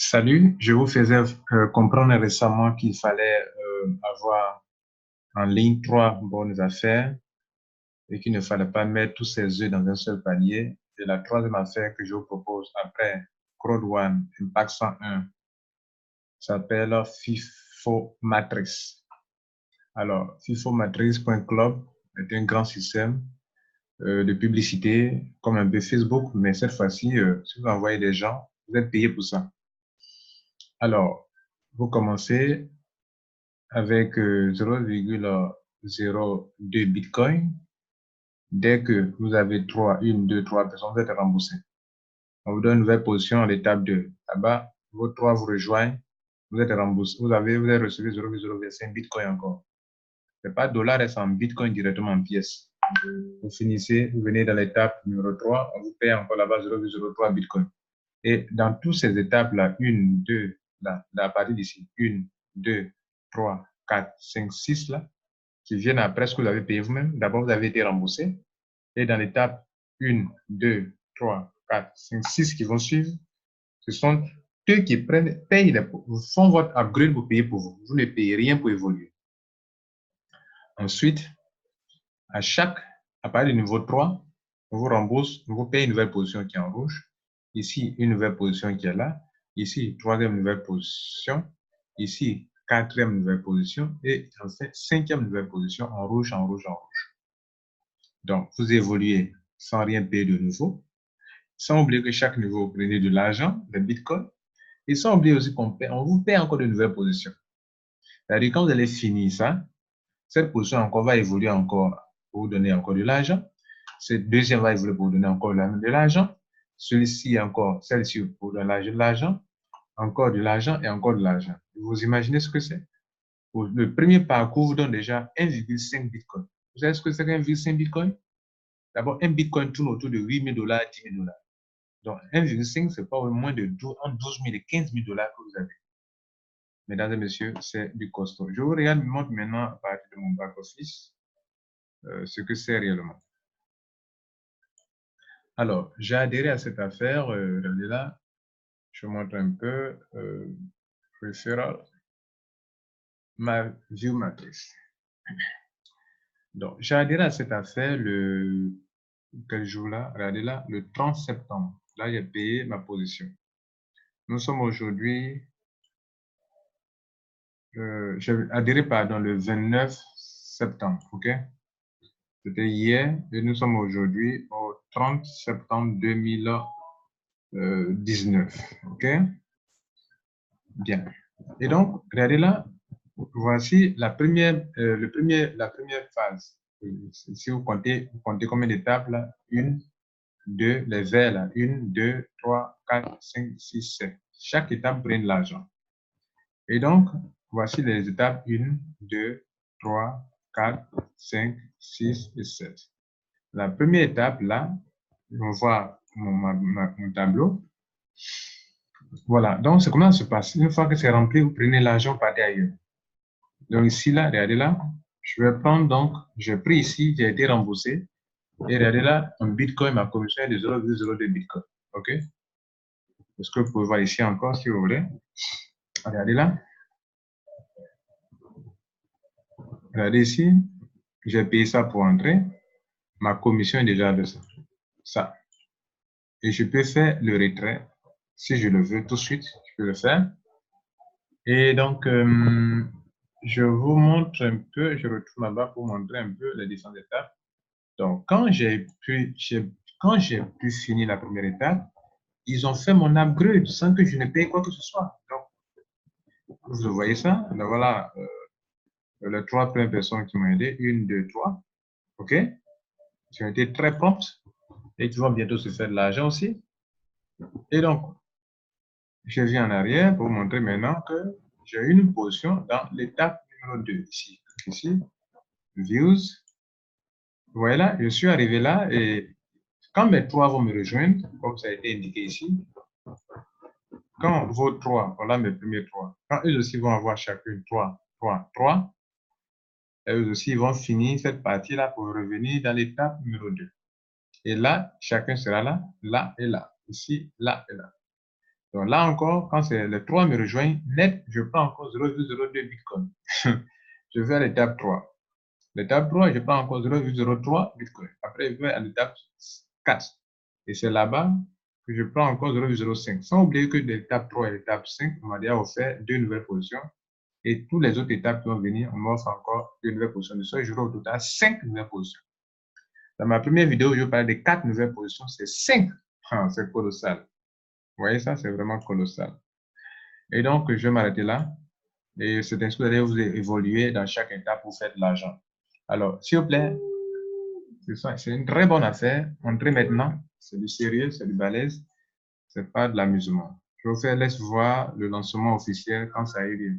Salut, je vous faisais comprendre récemment qu'il fallait avoir en ligne trois bonnes affaires et qu'il ne fallait pas mettre tous ses œufs dans un seul panier. Et la troisième affaire que je vous propose après Crowd One, Impact 101, s'appelle FIFO Matrix. Alors, FIFOmatrix.club est un grand système de publicité comme un peu Facebook, mais cette fois-ci, si vous envoyez des gens, vous êtes payé pour ça. Alors, vous commencez avec 0,02 Bitcoin. Dès que vous avez 1, 2, 3 personnes, vous êtes remboursé. On vous donne une nouvelle position à l'étape 2. Là-bas, vos trois vous rejoignent, vous êtes remboursé. Vous avez reçu 0,05 Bitcoin encore. Ce n'est pas dollar, c'est en Bitcoin directement en pièces. Vous finissez, vous venez dans l'étape numéro 3, on vous paye encore là-bas 0,03 Bitcoin. Et dans toutes ces étapes-là, 1, 2, là, à partir d'ici, 1, 2, 3, 4, 5, 6, là, qui viennent après ce que vous avez payé vous-même. D'abord, vous avez été remboursé. Et dans l'étape 1, 2, 3, 4, 5, 6 qui vont suivre, ce sont eux qui payent, font votre upgrade pour payer pour vous. Vous ne payez rien pour évoluer. Ensuite, à partir du niveau 3, on vous rembourse, on vous paye une nouvelle position qui est en rouge. Ici, une nouvelle position qui est là. Ici, troisième nouvelle position. Ici, quatrième nouvelle position. Et enfin, cinquième nouvelle position en rouge, en rouge, en rouge. Donc, vous évoluez sans rien payer de nouveau. Sans oublier que chaque niveau, vous prenez de l'argent, le Bitcoin. Et sans oublier aussi qu'on vous paye encore de nouvelles positions. C'est-à-dire, quand vous allez finir ça, cette position encore va évoluer encore pour vous donner encore de l'argent. Cette deuxième va évoluer pour vous donner encore de l'argent. Celui-ci encore, celle-ci pour vous donner de l'argent, encore de l'argent et encore de l'argent. Vous imaginez ce que c'est? Le premier parcours vous donne déjà 1,5 Bitcoin. Vous savez ce que c'est qu'un 1,5 Bitcoin? D'abord, un Bitcoin tourne autour de 8 000 $, 10 000 $. Donc, 1,5, c'est pas moins de 12 000 et 15 000 $ que vous avez. Mesdames et messieurs, c'est du costaud. Je vous montre maintenant à partir de mon back-office ce que c'est réellement. Alors, j'ai adhéré à cette affaire. Regardez là, je vous montre un peu. Referral, ma view matrix. Donc, j'ai adhéré à cette affaire quel jour là? Regardez là, le 30 septembre. Là, j'ai payé ma position. Nous sommes aujourd'hui, j'ai adhéré, pardon, le 29 septembre, ok? C'était hier et nous sommes aujourd'hui au 30 septembre 2019, ok? Bien. Et donc, regardez là, voici la première phase. Si vous comptez combien d'étapes là? 1, 2, les verts là. 1, 2, 3, 4, 5, 6, 7. Chaque étape prend de l'argent. Et donc, voici les étapes 1, 2, 3, 4, 5, 6 et 7. La première étape là, on voit mon tableau. Voilà, donc c'est comment ça se passe. Une fois que c'est rempli, vous prenez l'argent, partez ailleurs. Donc ici, là, regardez là, je vais prendre donc, j'ai pris ici, j'ai été remboursé. Et regardez là, un Bitcoin, ma commission est de 0,02 Bitcoin. OK? Est-ce que vous pouvez voir ici encore si vous voulez? Regardez là. Regardez ici, j'ai payé ça pour entrer. Ma commission est déjà de ça. Et je peux faire le retrait si je le veux tout de suite. Je peux le faire. Et donc, je vous montre un peu, je retourne là-bas pour montrer un peu les différentes étapes. Donc, quand j'ai pu finir la première étape, ils ont fait mon upgrade sans que je ne paye quoi que ce soit. Donc, vous voyez ça? Donc, voilà les trois premières personnes qui m'ont aidé. 1, 2, 3. OK? Ils ont été très promptes et qui vont bientôt se faire de l'argent aussi. Et donc, je viens en arrière pour vous montrer maintenant que j'ai une position dans l'étape numéro 2. Ici, Views. Vous voyez là, je suis arrivé là et quand mes trois vont me rejoindre, comme ça a été indiqué ici, quand vos trois, voilà mes premiers trois, quand eux aussi vont avoir chacun 3, 3, 3, et eux aussi vont finir cette partie-là pour revenir dans l'étape numéro 2. Et là, chacun sera là, là et là, ici, là et là. Donc là encore, quand les 3 me rejoignent, net, je prends encore 0,02 Bitcoin. Je vais à l'étape 3. L'étape 3, je prends encore 0,03 Bitcoin. Après, je vais à l'étape 4. Et c'est là-bas que je prends encore 0,05. Sans oublier que l'étape 3 et l'étape 5, on m'a déjà offert 2 nouvelles positions. Et toutes les autres étapes qui vont venir, on m'offre encore 2 nouvelles positions. De ça, j'aurai au total 5 nouvelles positions. Dans ma première vidéo, je parlais de 4 nouvelles positions. C'est 5. Ah, c'est colossal. Vous voyez ça, c'est vraiment colossal. Et donc, je vais m'arrêter là. Et c'est ainsi que vous allez vous évoluer dans chaque étape pour faire de l'argent. Alors, s'il vous plaît, c'est une très bonne affaire. Entrez maintenant. C'est du sérieux, c'est du balèze. C'est pas de l'amusement. Je vous laisse voir le lancement officiel quand ça ira.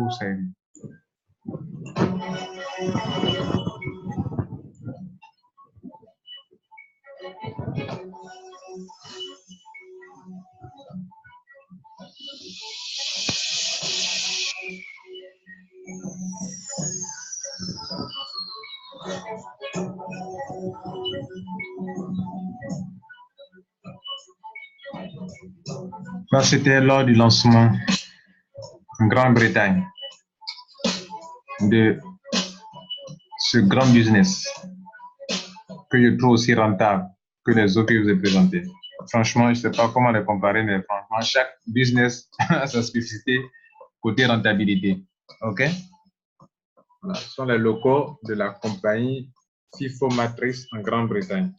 Où ça ira. C'était lors du lancement en Grande-Bretagne de ce grand business que je trouve aussi rentable que les autres que je vous ai présentés. Franchement, je ne sais pas comment les comparer, mais franchement, chaque business a sa spécificité côté rentabilité. OK? Voilà, ce sont les locaux de la compagnie FIFO Matrix en Grande-Bretagne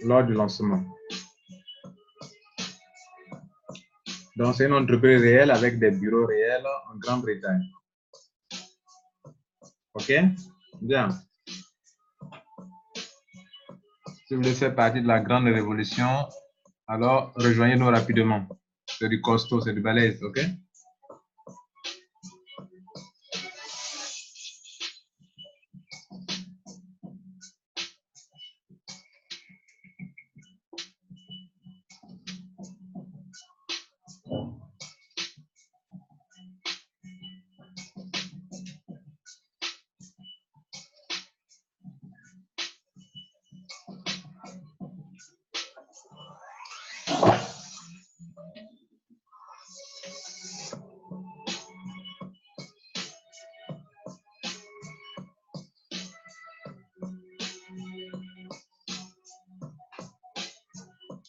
lors du lancement. Donc, c'est une entreprise réelle avec des bureaux réels en Grande-Bretagne. OK? Bien. Si vous voulez faire partie de la grande révolution, alors rejoignez-nous rapidement. C'est du costaud, c'est du balèze, OK?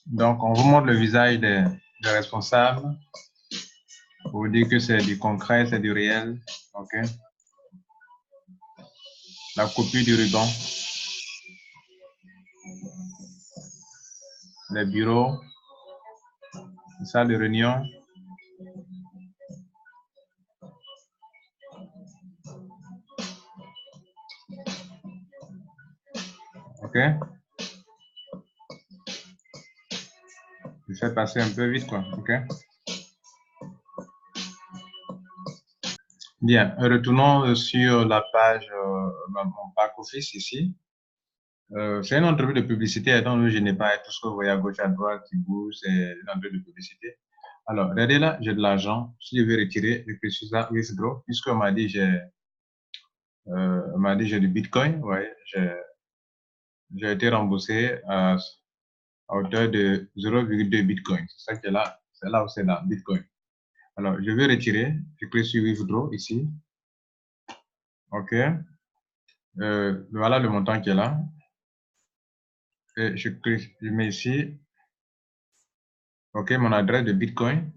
Donc, on vous montre le visage des responsables pour vous dire que c'est du concret, c'est du réel. OK? La copie du ruban. Les bureaux. Salle de réunion. OK? Je fais passer un peu vite, quoi. OK? Bien, retournons sur la page mon back-office ici. C'est une entreprise de publicité dont je n'ai pas tout ce que vous voyez à gauche, à droite qui bouge, c'est une entreprise de publicité. Alors, regardez là, j'ai de l'argent. Si je veux retirer, je peux sur ça, withdraw, puisqu'on m'a dit j'ai du Bitcoin. Ouais, j'ai été remboursé à hauteur de 0,2 Bitcoin. C'est ça qui est là. C'est là où c'est là, Bitcoin. Alors, je vais retirer. Je clique sur withdraw ici. OK. Voilà le montant qui est là. Et je mets ici, OK, mon adresse de Bitcoin.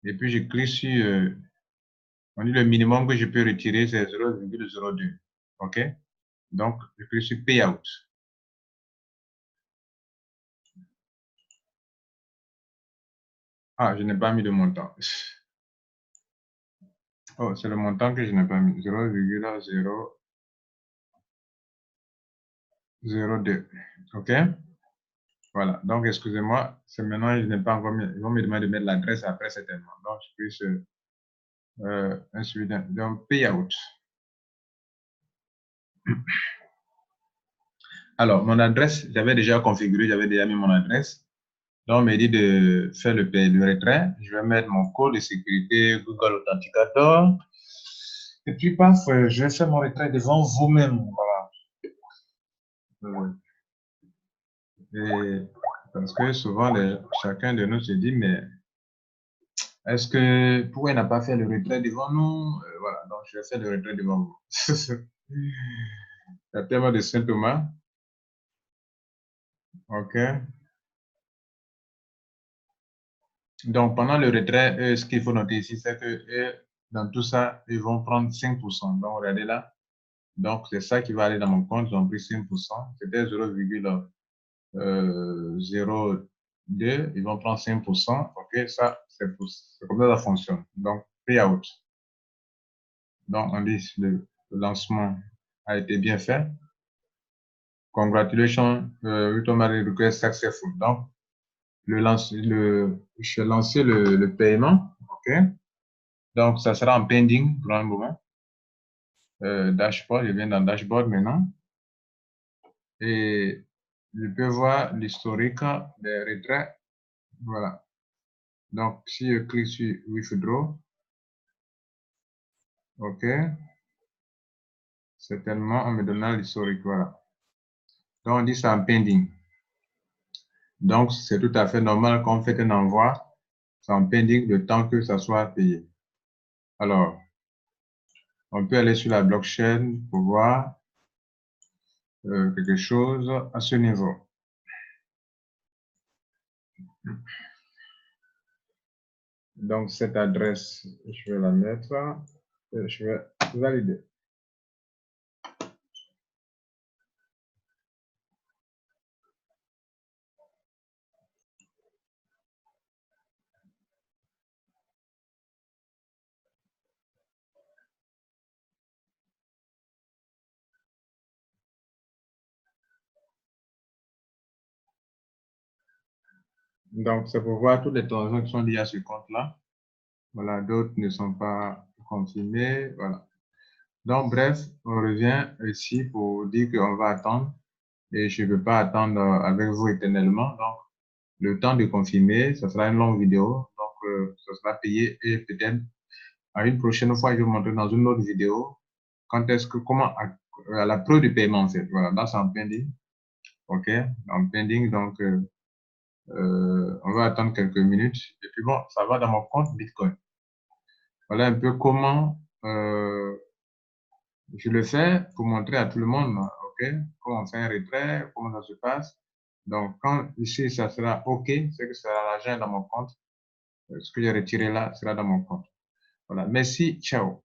Et puis, je clique sur, on dit le minimum que je peux retirer, c'est 0,02. OK? Donc, je clique sur Payout. Ah, je n'ai pas mis de montant. Oh, c'est le montant que je n'ai pas mis. 0,002. OK? Voilà. Donc, excusez-moi, c'est maintenant, je n'ai pas encore mis. Ils vont me demander de mettre l'adresse après, certainement. Donc, je clique sur un suivant. Donc, Payout. Alors, mon adresse, j'avais déjà configuré, j'avais déjà mis mon adresse. Donc, on m'a dit de faire le retrait. Je vais mettre mon code de sécurité Google Authenticator. Et puis, paf, je vais faire mon retrait devant vous-même. Voilà. Et Parce que souvent, chacun de nous se dit, mais est-ce que, pourquoi il n'a pas fait le retrait devant nous? Voilà, donc je vais faire le retrait devant vous. Il y a tellement de symptômes. OK. Donc, pendant le retrait, ce qu'il faut noter ici, c'est que dans tout ça, ils vont prendre 5%. Donc, regardez là. Donc, c'est ça qui va aller dans mon compte. Ils ont pris 5%. C'était 0,02. Ils vont prendre 5%. OK, ça, c'est comme ça que ça fonctionne. Donc, payout. Donc, on dit le lancement a été bien fait. Congratulations, Tomari request successful. Donc, je vais lancer le paiement. OK. Donc, ça sera en pending pour un moment. Dashboard, je viens dans dashboard maintenant. Et je peux voir l'historique des retraits. Voilà. Donc, si je clique sur Withdraw, OK, certainement, on me donnera l'historique. Voilà. Donc, on dit c'est en pending. Donc, c'est tout à fait normal quand on fait un envoi, c'est en pending le temps que ça soit payé. Alors, on peut aller sur la blockchain pour voir quelque chose à ce niveau. Donc, cette adresse, je vais la mettre, je vais valider. Donc, c'est pour voir toutes les transactions qui sont liées à ce compte-là. Voilà, d'autres ne sont pas confirmées. Voilà. Donc, bref, on revient ici pour dire qu'on va attendre et je ne veux pas attendre avec vous éternellement. Donc, le temps de confirmer, ce sera une longue vidéo. Donc, ça sera payé et peut-être à une prochaine fois, je vais vous montrer dans une autre vidéo quand est-ce que, comment, à la preuve du paiement, en fait. Voilà, là, c'est en pending. OK, en pending. Donc, on va attendre quelques minutes. Et puis bon, ça va dans mon compte Bitcoin. Voilà un peu comment je le fais pour montrer à tout le monde, OK, comment on fait un retrait, comment ça se passe. Donc, quand ici, ça sera OK, c'est que ça sera l'argent dans mon compte. Ce que j'ai retiré là sera dans mon compte. Voilà, merci, ciao.